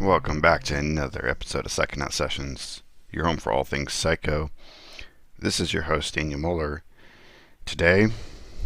Welcome back to another episode of Psychonaut Sessions, your home for all things psycho. This is your host, Daniel Muller. Today,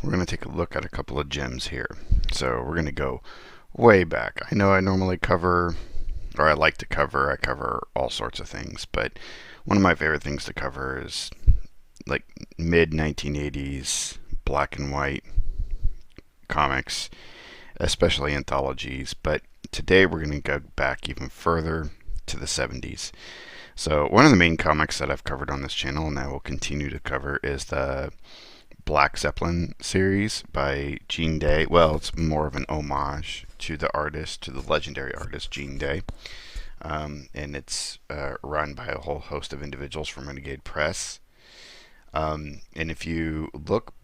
we're going to take a look at a couple of gems here. So, we're going to go way back. I know I normally cover, or I like to cover, I cover all sorts of things, but one of my favorite things to cover is like mid 1980s black and white comics, especially anthologies, but today we're going to go back even further to the 70s. So one of the main comics that I've covered on this channel and I will continue to cover is the Black Zeppelin series by Gene Day. Well, it's more of an homage to the artist, to the legendary artist Gene Day. And it's run by a whole host of individuals from Renegade Press. And if you look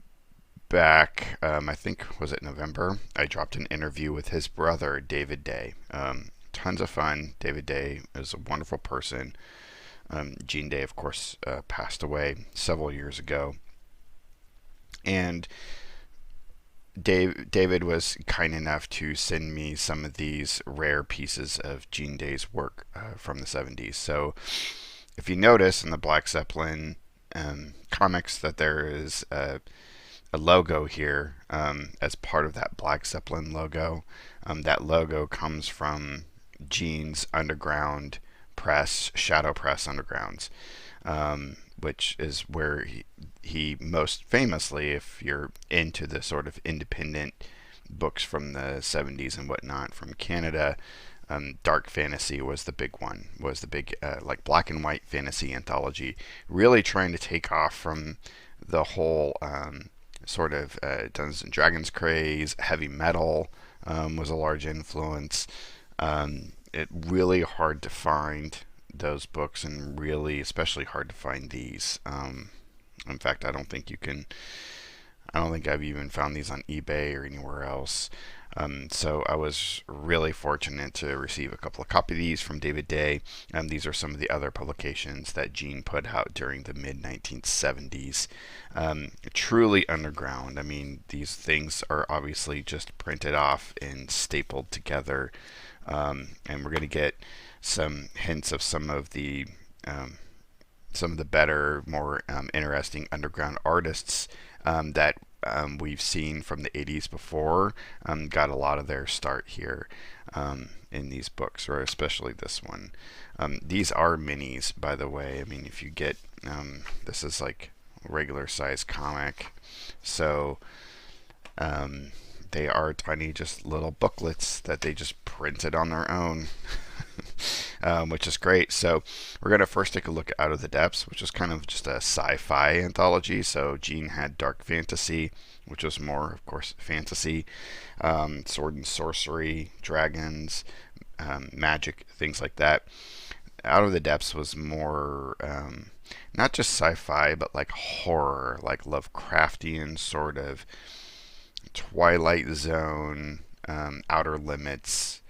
back, I think, was it November, I dropped an interview with his brother, David Day. Tons of fun. David Day is a wonderful person. Gene Day, of course, passed away several years ago. And David was kind enough to send me some of these rare pieces of Gene Day's work from the 70s. So if you notice in the Black Zeppelin comics that there is a logo here as part of that Black Zeppelin logo. That logo comes from Gene's underground press, Shadow Press Undergrounds, which is where he most famously, if you're into the sort of independent books from the 70s and whatnot from Canada, Dark Fantasy was the big one, was the big like black and white fantasy anthology, really trying to take off from the whole sort of Dungeons and Dragons craze. Heavy metal was a large influence. It really hard to find those books, and really especially hard to find these. In fact, I don't think I've even found these on eBay or anywhere else. So I was really fortunate to receive a couple of copies of these from David Day. These are some of the other publications that Gene put out during the mid-1970s. Truly underground. I mean, these things are obviously just printed off and stapled together. And we're going to get some hints of some of the better, more interesting underground artists that we've seen from the 80s before, got a lot of their start here in these books, or especially this one. These are minis, by the way. I mean, if you get, this is like a regular size comic, so they are tiny, just little booklets that they just printed on their own. Which is great. So we're going to first take a look at Out of the Depths, which is kind of just a sci-fi anthology. So Gene had Dark Fantasy, which was more, of course, fantasy, sword and sorcery, dragons, magic, things like that. Out of the Depths was more not just sci-fi, but like horror, like Lovecraftian sort of Twilight Zone, Outer Limits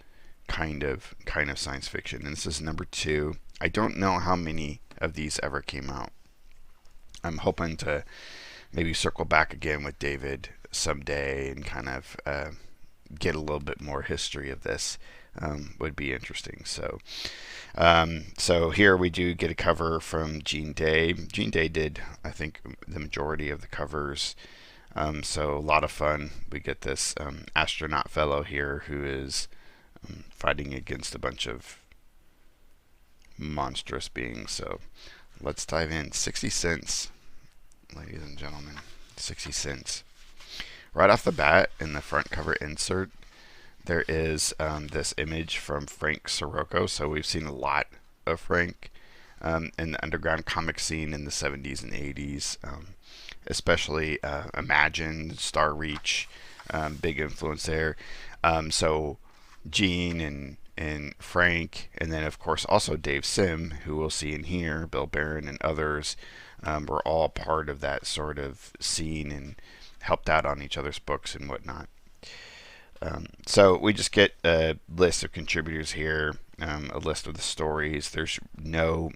kind of science fiction. And this is number 2. I don't know how many of these ever came out. I'm hoping to maybe circle back again with David someday and kind of get a little bit more history of this. Would be interesting. So here we do get a cover from Gene Day. Gene Day did, I think, the majority of the covers. So a lot of fun. We get this astronaut fellow here who is fighting against a bunch of monstrous beings. So let's dive in. 60 cents, ladies and gentlemen. 60 cents. Right off the bat, in the front cover insert, there is this image from Frank Sirocco. So we've seen a lot of Frank in the underground comic scene in the 70s and 80s, especially Imagine, Star Reach, big influence there. So Gene and Frank, and then of course also Dave Sim, who we'll see in here, Bill Barron and others, were all part of that sort of scene and helped out on each other's books and whatnot. So we just get a list of contributors here, a list of the stories. There's no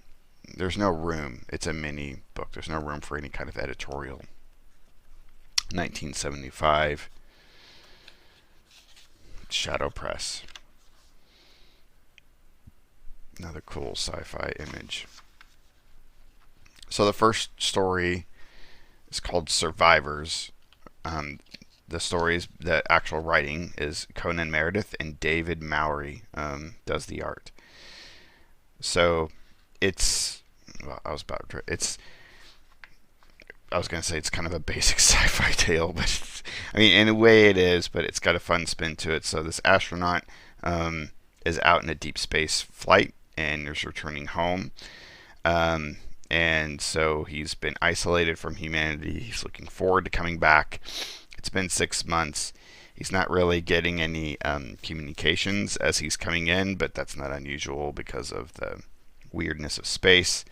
room. It's a mini book. There's no room for any kind of editorial. 1975. Shadow Press. Another cool sci-fi image. So the first story is called Survivors. The stories, the actual writing is Conan Meredith, and David Mowry does the art. So it's, well, I was going to say it's kind of a basic sci-fi tale, but I mean, in a way it is, but it's got a fun spin to it. So this astronaut is out in a deep space flight and is returning home. And so he's been isolated from humanity. He's looking forward to coming back. It's been 6 months. He's not really getting any communications as he's coming in, but that's not unusual because of the weirdness of space.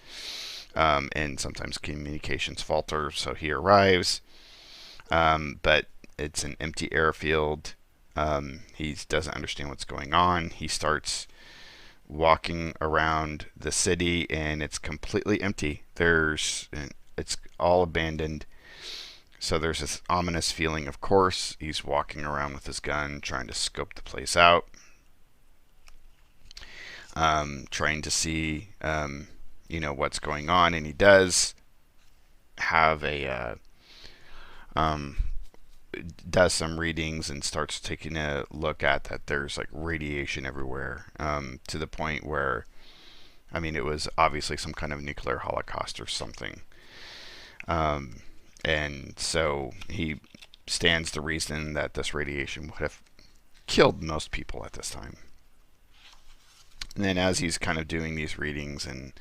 And sometimes communications falter, so he arrives. But it's an empty airfield. He doesn't understand what's going on. He starts walking around the city, and it's completely empty. It's all abandoned. So there's this ominous feeling, of course. He's walking around with his gun, trying to scope the place out, trying to see, what's going on. And he does have does some readings and starts taking a look at that there's like radiation everywhere, to the point where, I mean, it was obviously some kind of nuclear holocaust or something. And so he stands to reason that this radiation would have killed most people at this time. And then as he's kind of doing these readings and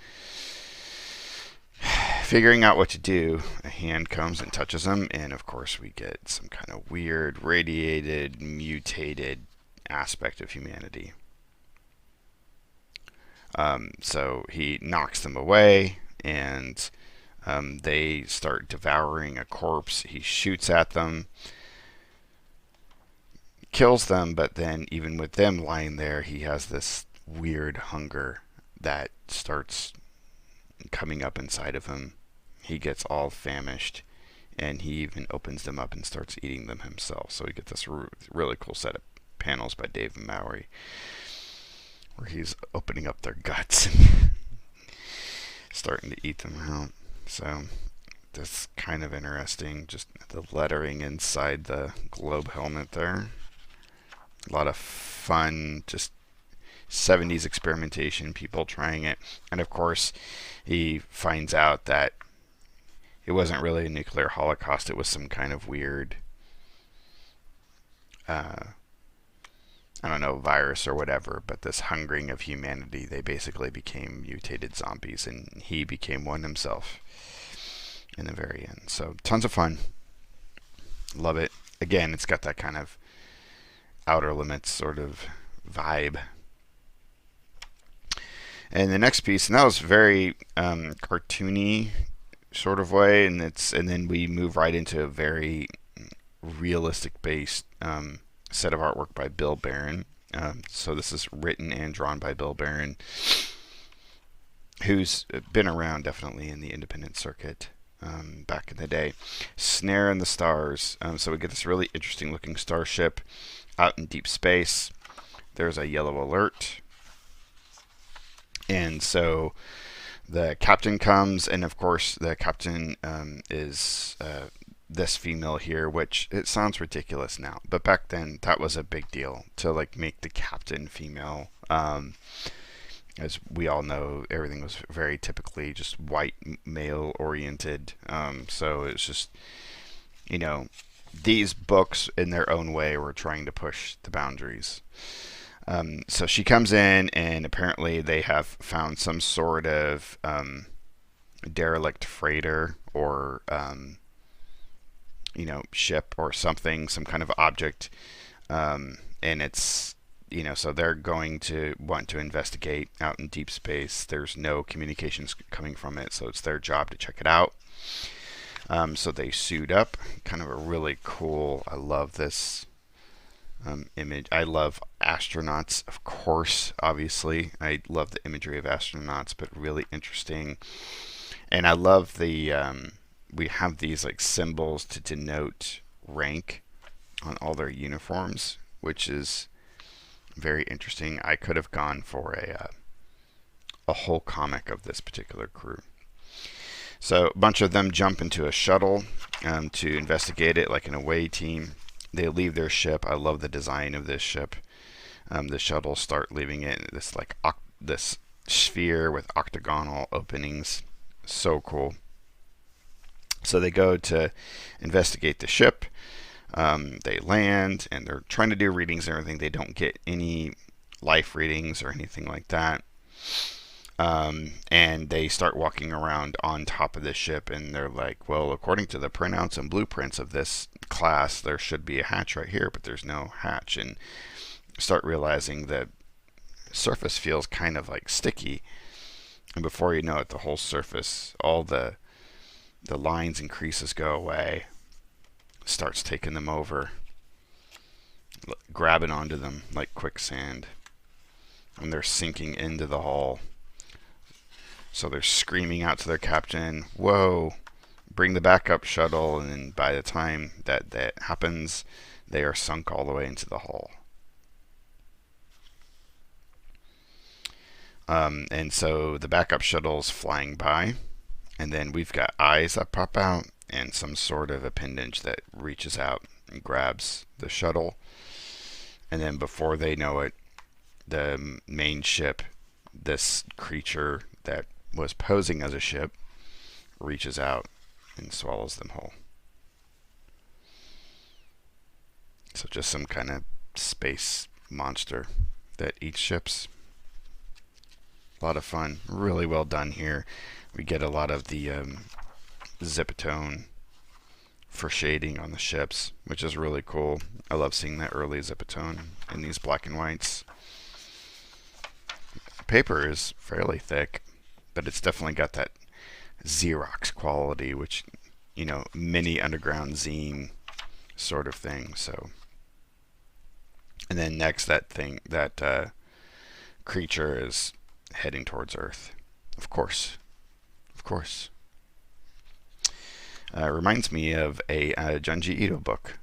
figuring out what to do, a hand comes and touches him, and of course we get some kind of weird, radiated, mutated aspect of humanity. So he knocks them away, and they start devouring a corpse. He shoots at them, kills them, but then even with them lying there, he has this weird hunger that starts coming up inside of him. He gets all famished, and he even opens them up and starts eating them himself. So we get this really cool set of panels by David Mowry where he's opening up their guts and starting to eat them out. So that's kind of interesting. Just the lettering inside the globe helmet there. A lot of fun, just 70s experimentation, people trying it. And of course, he finds out that it wasn't really a nuclear holocaust. It was some kind of weird, I don't know, virus or whatever, but this hungering of humanity, they basically became mutated zombies, and he became one himself in the very end. So tons of fun. Love it. Again, it's got that kind of Outer Limits sort of vibe. And the next piece, and that was very cartoony sort of way, and then we move right into a very realistic based set of artwork by Bill Barron. So this is written and drawn by Bill Barron, who's been around definitely in the independent circuit back in the day. Snare in the Stars. So we get this really interesting looking starship out in deep space. There's a yellow alert. And so the captain comes, and of course the captain is this female here, which it sounds ridiculous now, but back then that was a big deal to like make the captain female. As we all know, everything was very typically just white male oriented. So it's just, these books in their own way were trying to push the boundaries. So she comes in, and apparently they have found some sort of derelict freighter or ship or something, some kind of object, and it's so they're going to want to investigate out in deep space. There's no communications coming from it, so it's their job to check it out. So they suit up. Kind of a really cool. I love this image. I love astronauts, of course, obviously. I love the imagery of astronauts, but really interesting. And I love the we have these like symbols to denote rank on all their uniforms, which is very interesting. I could have gone for a whole comic of this particular crew. So a bunch of them jump into a shuttle to investigate it, like an away team. They leave their ship. I love the design of this ship. The shuttles start leaving it. This this sphere with octagonal openings. So cool. So they go to investigate the ship. They land and they're trying to do readings and everything. They don't get any life readings or anything like that. And they start walking around on top of the ship, and they're like, well, according to the printouts and blueprints of this class, there should be a hatch right here, but there's no hatch. And start realizing that surface feels kind of like sticky, and before you know it, the whole surface, all the lines and creases go away, starts taking them over, grabbing onto them like quicksand, and they're sinking into the hull. So they're screaming out to their captain, whoa, bring the backup shuttle, and by the time that happens, they are sunk all the way into the hull. And so the backup shuttle's flying by, and then we've got eyes that pop out and some sort of appendage that reaches out and grabs the shuttle. And then before they know it, the main ship, this creature that was posing as a ship, reaches out and swallows them whole. So just some kind of space monster that eats ships. A lot of fun. Really well done here. We get a lot of the Zeppelin for shading on the ships, which is really cool. I love seeing that early Zeppelin in these black and whites. Paper is fairly thick, but it's definitely got that Xerox quality, which, you know, mini underground zine sort of thing. So, and then next, that creature is heading towards Earth. Of course. Reminds me of a Junji Ito book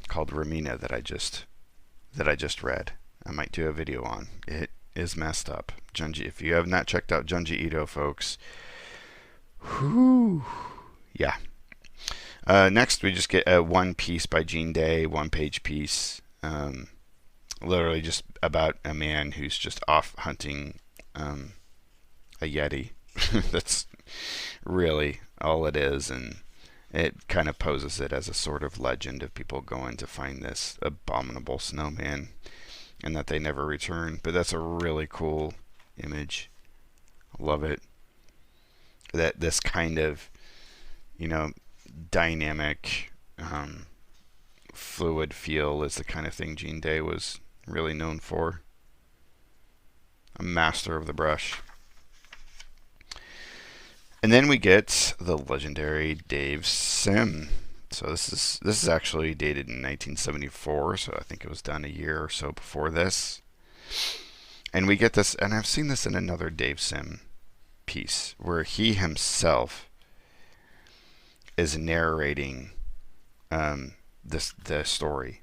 called Ramina that I just read. I might do a video on. It is messed up. Junji, if you have not checked out Junji Ito, folks, whoo, yeah. Next, we just get a one piece by Gene Day, one-page piece. Literally just about a man who's just off hunting a Yeti. That's really all it is, and it kind of poses it as a sort of legend of people going to find this abominable snowman and that they never return. But that's a really cool image. Love it. That this kind of, you know, dynamic, fluid feel is the kind of thing Gene Day was really known for. A master of the brush. And then we get the legendary Dave Sim. So this is actually dated in 1974, so I think it was done a year or so before this. And we get this, and I've seen this in another Dave Sim piece, where he himself is narrating the story.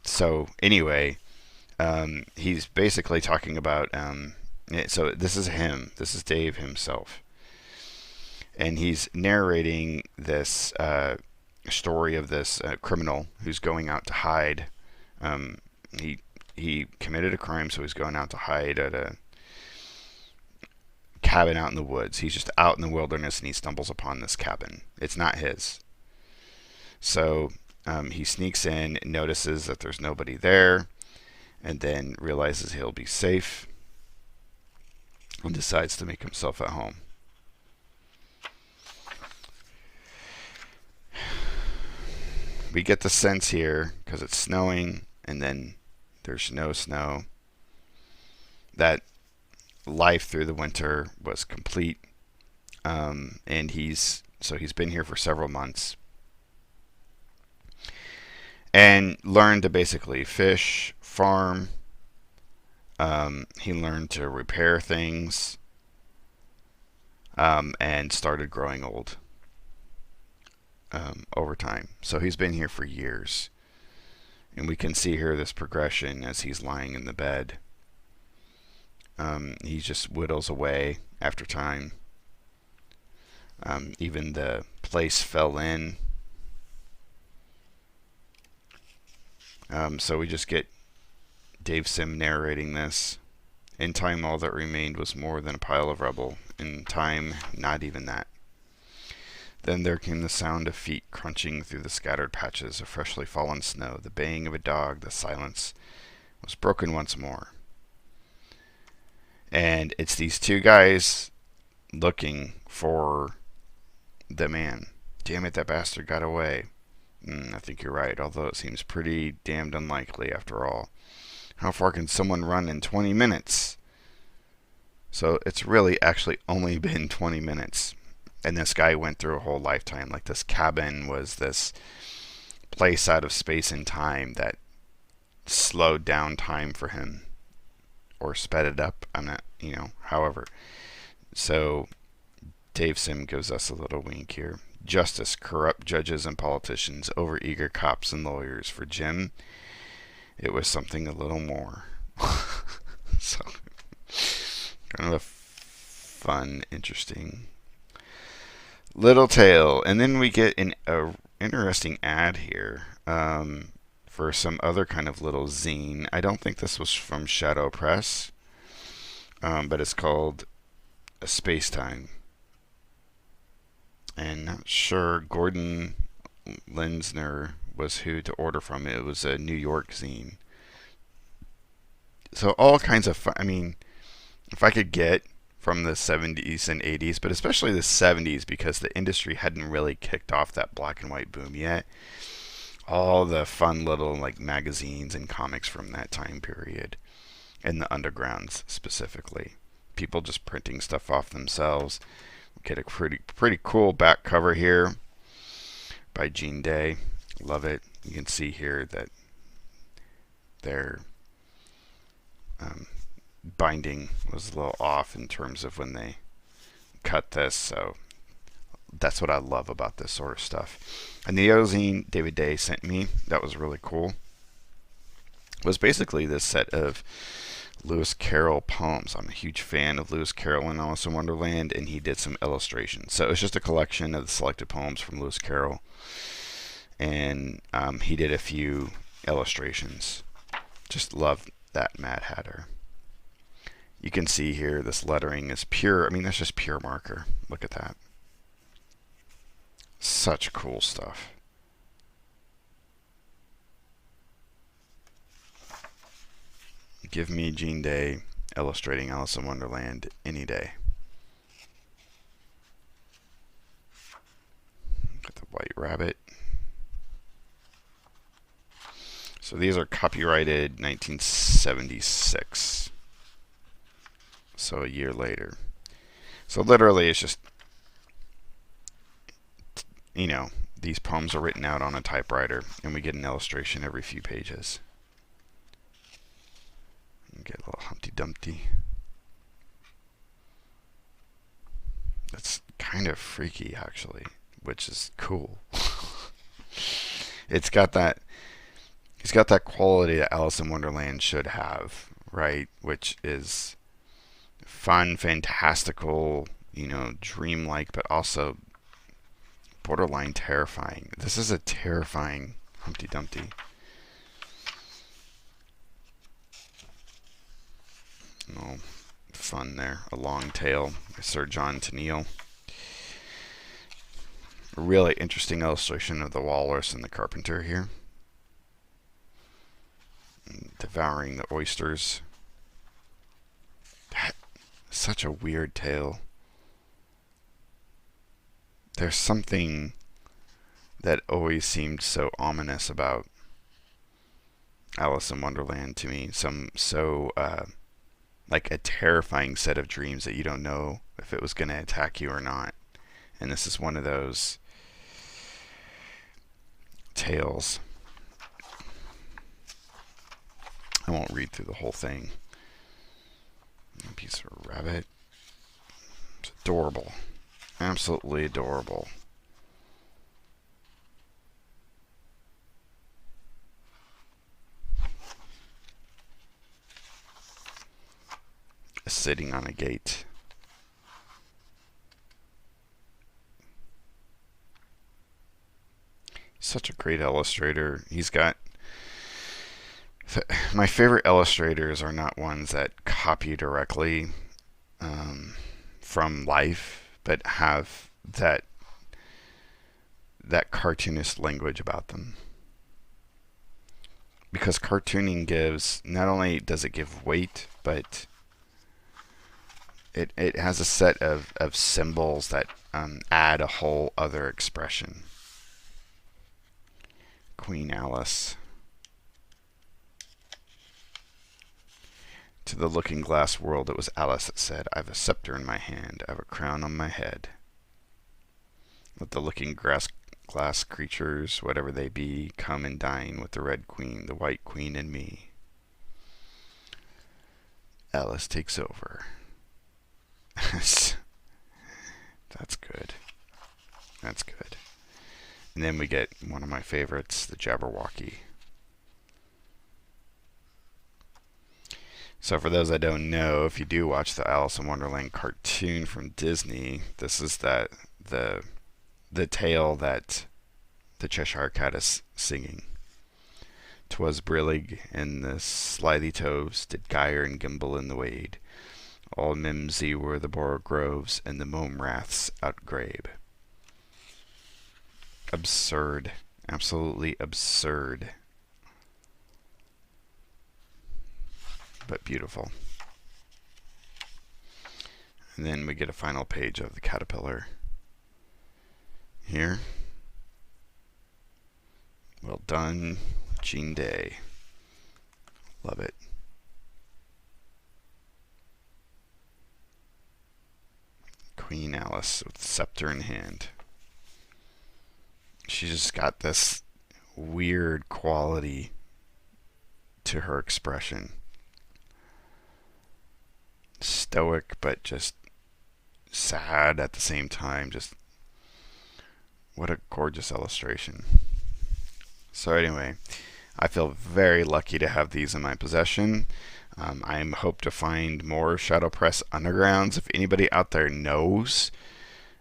So anyway, he's basically talking about so this is him. This is Dave himself. And he's narrating this story of this criminal who's going out to hide. He committed a crime, so he's going out to hide at a cabin out in the woods. He's just out in the wilderness, and he stumbles upon this cabin. It's not his. So he sneaks in, notices that there's nobody there, and then realizes he'll be safe, and decides to make himself at home. We get the sense here, because it's snowing and then there's no snow, that life through the winter was complete. And he's been here for several months and learned to basically fish, farm. He learned to repair things, and started growing old over time. So he's been here for years. And we can see here this progression as he's lying in the bed. He just whittles away after time. Even the place fell in. So we just get Dave Sim narrating this. In time, all that remained was more than a pile of rubble. In time, not even that. Then there came the sound of feet crunching through the scattered patches of freshly fallen snow, the baying of a dog. The silence was broken once more. And it's these two guys looking for the man. Damn it, that bastard got away. I think you're right, although it seems pretty damned unlikely after all. How far can someone run in 20 minutes? So it's really actually only been 20 minutes. And this guy went through a whole lifetime. Like, this cabin was this place out of space and time that slowed down time for him. Or sped it up. I'm not, however. So Dave Sim gives us a little wink here. Justice, corrupt judges and politicians, overeager cops and lawyers. For Jim, it was something a little more. So, kind of a fun, interesting little tale. And then we get an interesting ad here for some other kind of little zine. I don't think this was from Shadow Press, but it's called A Space Time. And not sure Gordon Lenzner was who to order from. It was a New York zine. So all kinds of fun. I mean, if I could get from the 70s and 80s, but especially the 70s, because the industry hadn't really kicked off that black and white boom yet. All the fun little like magazines and comics from that time period, and the undergrounds specifically. People just printing stuff off themselves. Get a pretty cool back cover here by Gene Day. Love it. You can see here that their binding was a little off in terms of when they cut this, so that's what I love about this sort of stuff. And the zine David Day sent me, that was really cool, was basically this set of Lewis Carroll poems. I'm a huge fan of Lewis Carroll and Alice in Wonderland, and he did some illustrations. So it's just a collection of the selected poems from Lewis Carroll, and he did a few illustrations. Just love that Mad Hatter. You can see here this lettering is pure. I mean, that's just pure marker. Look at that. Such cool stuff. Give me Gene Day illustrating Alice in Wonderland any day. Got the White Rabbit. So these are copyrighted 1976. So a year later. So literally it's just, these poems are written out on a typewriter, and we get an illustration every few pages. Get a little Humpty Dumpty. That's kind of freaky, actually, which is cool. It's got that quality that Alice in Wonderland should have, right? Which is fun, fantastical, dreamlike, but also borderline terrifying. This is a terrifying Humpty Dumpty. Oh, fun there. A long tail by Sir John Tenniel. A really interesting illustration of the walrus and the carpenter here. Devouring the oysters. Such a weird tale. There's something that always seemed so ominous about Alice in Wonderland to me. Like a terrifying set of dreams that you don't know if it was going to attack you or not. And this is one of those tales. I won't read through the whole thing. A piece of rabbit. It's adorable. Absolutely adorable. sitting on a gate. Such a great illustrator. He's got... My favorite illustrators are not ones that copy directly from life, but have that cartoonist language about them. Because cartooning gives, not only does it give weight, but it has a set of symbols that add a whole other expression. Queen Alice. To the looking glass world, it was Alice that said, "I have a scepter in my hand, I have a crown on my head. Let the looking glass creatures, whatever they be, come and dine with the red queen, the white queen, and me." Alice takes over. That's good. That's good. And then we get one of my favorites, the Jabberwocky. So for those that don't know, if you do watch the Alice in Wonderland cartoon from Disney, this is the tale that the Cheshire Cat is singing. "'Twas brillig, and the slithy toves did gyre and gimble in the wade. All mimsy were the borogoves, and the mome raths outgrabe." Absurd. Absolutely absurd. But beautiful. And then we get a final page of the caterpillar here. Well done, Jean Day. Love it. Queen Alice with the scepter in hand. She's just got this weird quality to her expression. Stoic, but just sad at the same time. Just what a gorgeous illustration. So anyway, I feel very lucky to have these in my possession. I hope to find more Shadow Press Undergrounds. If anybody out there knows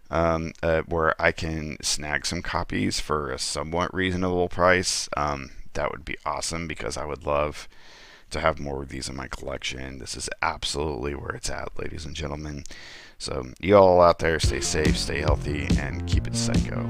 where I can snag some copies for a somewhat reasonable price, that would be awesome, because I would love to have more of these in my collection. This is absolutely where it's at, ladies and gentlemen. So you all out there, stay safe, stay healthy, and keep it psycho.